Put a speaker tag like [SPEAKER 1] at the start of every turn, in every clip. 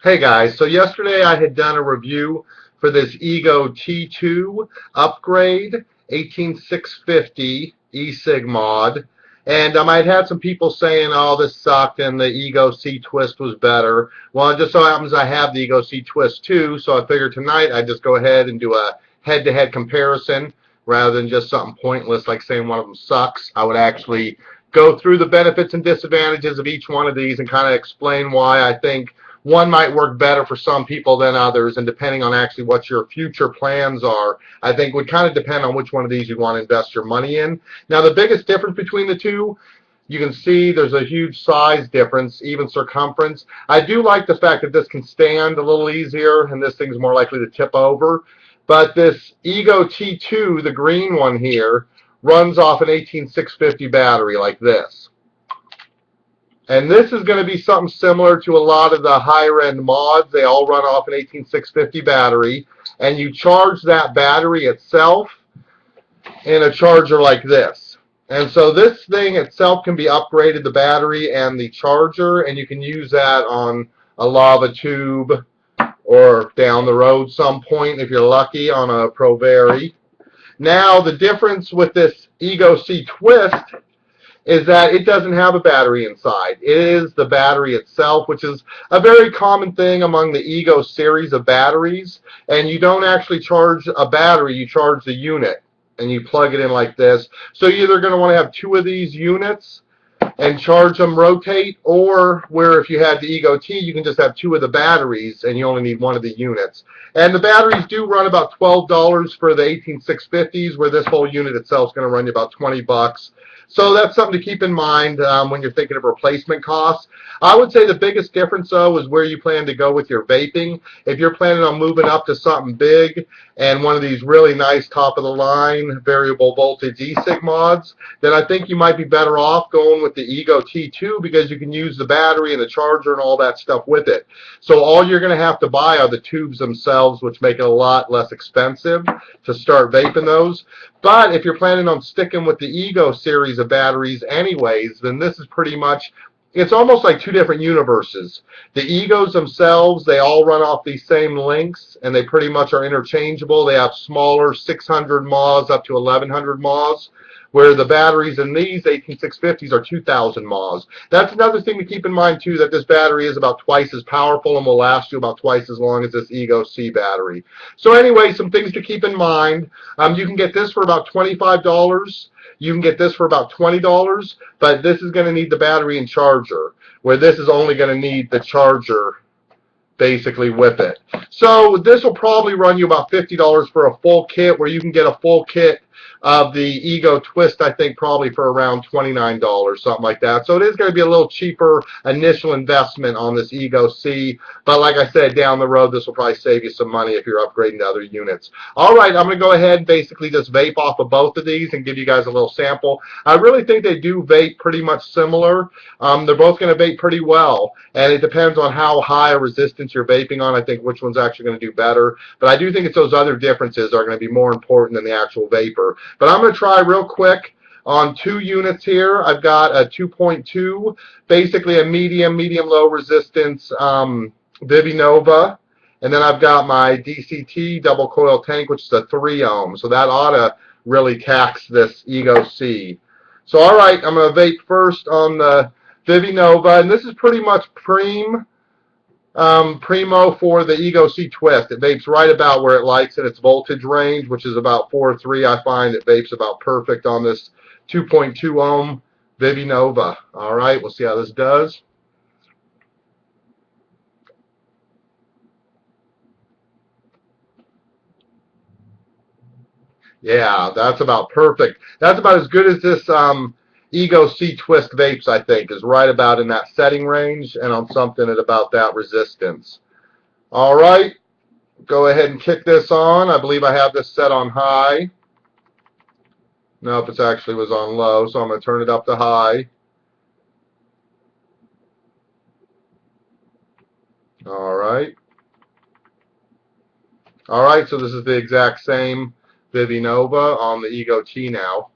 [SPEAKER 1] Hey guys, so yesterday I had done a review for this Ego T2 upgrade 18650 e-cig mod, and I had had some people saying, oh, this sucked and the Ego C Twist was better. Well, it just so happens I have the Ego C Twist too, so I figured tonight I'd just go ahead and do a head-to-head comparison rather than just something pointless like saying one of them sucks. I would actually go through the benefits and disadvantages of each one of these and kind of explain why I think one might work better for some people than others, and depending on actually what your future plans are, I think would kind of depend on which one of these you want to invest your money in. Now, the biggest difference between the two, you can see there's a huge size difference, even circumference. I do like the fact that this can stand a little easier, and this thing's more likely to tip over. But this Ego T2, the green one here, runs off an 18650 battery like this. And this is going to be something similar to a lot of the higher end mods. They all run off an 18650 battery, and you charge that battery itself in a charger like this. And so this thing itself can be upgraded, the battery and the charger, and you can use that on a lava tube or down the road some point if you're lucky on a Provari. Now the difference with this Ego C Twist is that it doesn't have a battery inside. It is the battery itself, which is a very common thing among the Ego series of batteries. And you don't actually charge a battery, you charge the unit. And you plug it in like this. So you're either going to want to have two of these units and charge them rotate, or where if you had the Ego T, you can just have two of the batteries and you only need one of the units. And the batteries do run about $12 for the 18650s, where this whole unit itself is going to run you about 20 bucks. So that's something to keep in mind when you're thinking of replacement costs. I would say the biggest difference, though, is where you plan to go with your vaping. If you're planning on moving up to something big and one of these really nice top-of-the-line variable voltage e-cig mods, then I think you might be better off going with the Ego T2 because you can use the battery and the charger and all that stuff with it. So all you're going to have to buy are the tubes themselves, which make it a lot less expensive to start vaping those. But if you're planning on sticking with the Ego series of batteries anyways, then this is pretty much, it's almost like two different universes. The Egos themselves, they all run off these same links, and they pretty much are interchangeable. They have smaller 600 mAhs up to 1100 mAhs, where the batteries in these 18650s are 2000 mAhs. That's another thing to keep in mind, too, that this battery is about twice as powerful and will last you about twice as long as this Ego C battery. So anyway, some things to keep in mind. You can get this for about $25. You can get this for about $20, but this is going to need the battery and charger, where this is only going to need the charger basically with it. So this will probably run you about $50 for a full kit, where you can get a full kit of the Ego Twist, I think probably for around $29, something like that. So it is going to be a little cheaper initial investment on this Ego C, but like I said, down the road this will probably save you some money if you're upgrading to other units. Alright, I'm going to go ahead and basically just vape off of both of these and give you guys a little sample. I really think they do vape pretty much similar. They're both going to vape pretty well, and it depends on how high a resistance you're vaping on, I think which one's actually going to do better. But I do think it's those other differences are going to be more important than the actual vapor. But I'm going to try real quick on two units here. I've got a 2.2, basically a medium-low resistance Vivinova. And then I've got my DCT double coil tank, which is a 3 ohm. So that ought to really tax this Ego C. So all right, I'm going to vape first on the Vivinova. And this is pretty much primo for the Ego C Twist. It vapes right about where it likes in its voltage range, which is about 4.3. I find it vapes about perfect on this 2.2 ohm Vivinova. All right, we'll see how this does. Yeah, that's about perfect. That's about as good as this Ego C Twist vapes, I think, is right about in that setting range and on something at about that resistance. All right, go ahead and kick this on. I believe I have this set on high. Nope, it actually was on low, so I'm going to turn it up to high. All right. All right, so this is the exact same Vivinova on the Ego T now.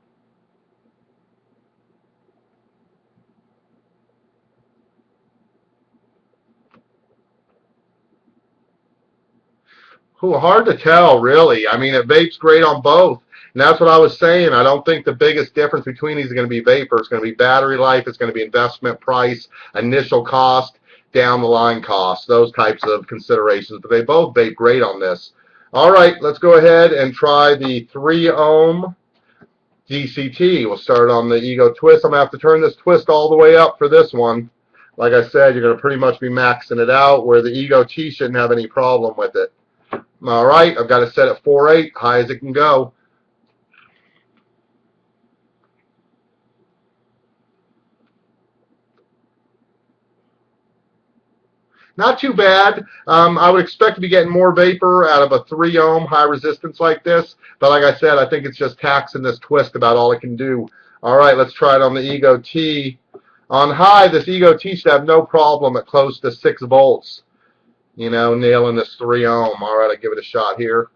[SPEAKER 1] Ooh, hard to tell, really. I mean, it vapes great on both. And that's what I was saying. I don't think the biggest difference between these is going to be vapor. It's going to be battery life. It's going to be investment price, initial cost, down the line cost, those types of considerations. But they both vape great on this. All right, let's go ahead and try the 3 ohm DCT. We'll start on the Ego Twist. I'm going to have to turn this twist all the way up for this one. Like I said, you're going to pretty much be maxing it out, where the Ego T shouldn't have any problem with it. All right, I've got it set at 4.8, high as it can go. Not too bad. I would expect to be getting more vapor out of a 3 ohm high resistance like this, but like I said, I think it's just taxing this twist about all it can do. All right, let's try it on the Ego T. On high, this Ego T should have no problem at close to 6 volts. You know, nailing this 3 ohm. All right, I'll give it a shot here.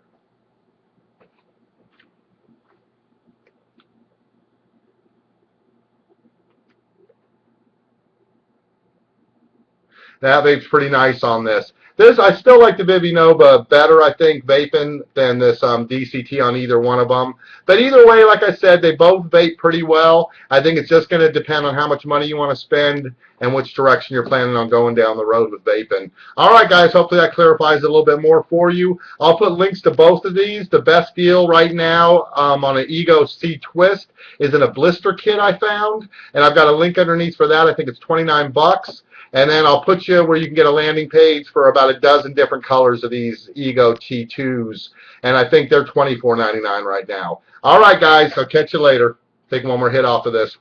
[SPEAKER 1] That vape's pretty nice on this. I still like the Vivinova better, I think, vaping than this DCT on either one of them. But either way, like I said, they both vape pretty well. I think it's just going to depend on how much money you want to spend and which direction you're planning on going down the road with vaping. All right, guys, hopefully that clarifies it a little bit more for you. I'll put links to both of these. The best deal right now on an Ego C Twist is in a blister kit I found, and I've got a link underneath for that. I think it's 29 bucks. And then I'll put you where you can get a landing page for about a dozen different colors of these Ego T2s. And I think they're $24.99 right now. All right, guys. I'll catch you later. Take one more hit off of this.